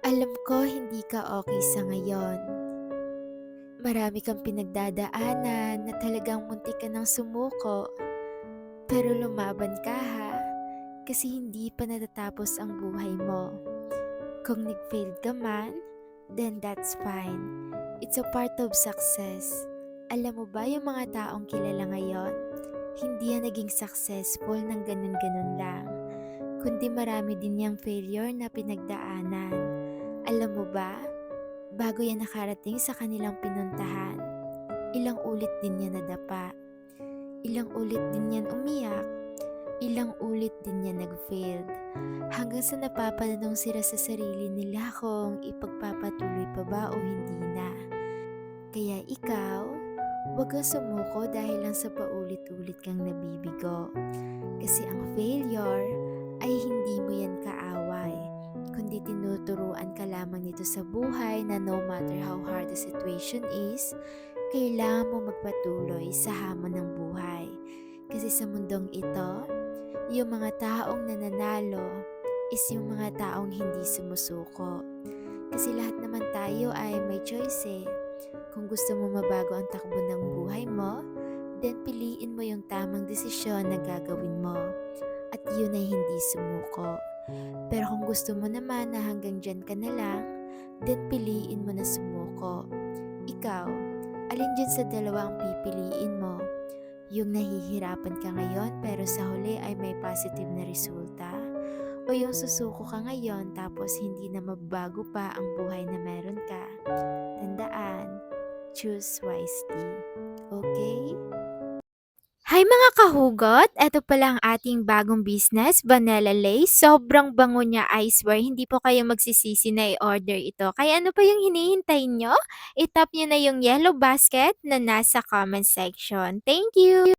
Alam ko hindi ka okay sa ngayon. Marami kang pinagdadaanan na talagang muntik ka ng sumuko. Pero lumaban ka ha, kasi hindi pa natatapos ang buhay mo. Kung nag-failed ka man, then that's fine. It's a part of success. Alam mo ba yung mga taong kilala ngayon? Hindi yan naging successful ng ganun-ganun lang. Kundi marami din yung failure na pinagdaanan. Alam mo ba, bago yan nakarating sa kanilang pinuntahan, ilang ulit din yan nadapa, ilang ulit din yan umiyak, ilang ulit din yan nag-failed, hanggang sa napapatanong sila sa sarili nila kung ipagpapatuloy pa ba o hindi na. Kaya ikaw, huwag kang sumuko dahil lang sa paulit-ulit kang nabibigo. Kasi ang failure ay hindi mo yan kaaway, kundi tinuturuan ka lamang nito sa buhay na no matter how hard the situation is, kailangan mo magpatuloy sa hamon ng buhay. Kasi sa mundong ito, yung mga taong nananalo is yung mga taong hindi sumusuko. Kasi lahat naman tayo ay may choice eh. Kung gusto mo mabago ang takbo ng buhay mo, then piliin mo yung tamang desisyon na gagawin mo. At yun ay hindi sumuko. Pero kung gusto mo naman na hanggang dyan ka na lang, then piliin mo na sumuko. Ikaw, alin dyan sa dalawa ang pipiliin mo? Yung nahihirapan ka ngayon pero sa huli ay may positive na resulta? O yung susuko ka ngayon tapos hindi na mabago pa ang buhay na meron ka? Tandaan, choose wisely. Okay? Hi mga kahugot! Ito pala ang ating bagong business, Vanilla Lace. Sobrang bango niya, I swear. Hindi po kayo magsisisi na i-order ito. Kaya ano pa yung hinihintay nyo? I-tap nyo na yung yellow basket na nasa comment section. Thank you!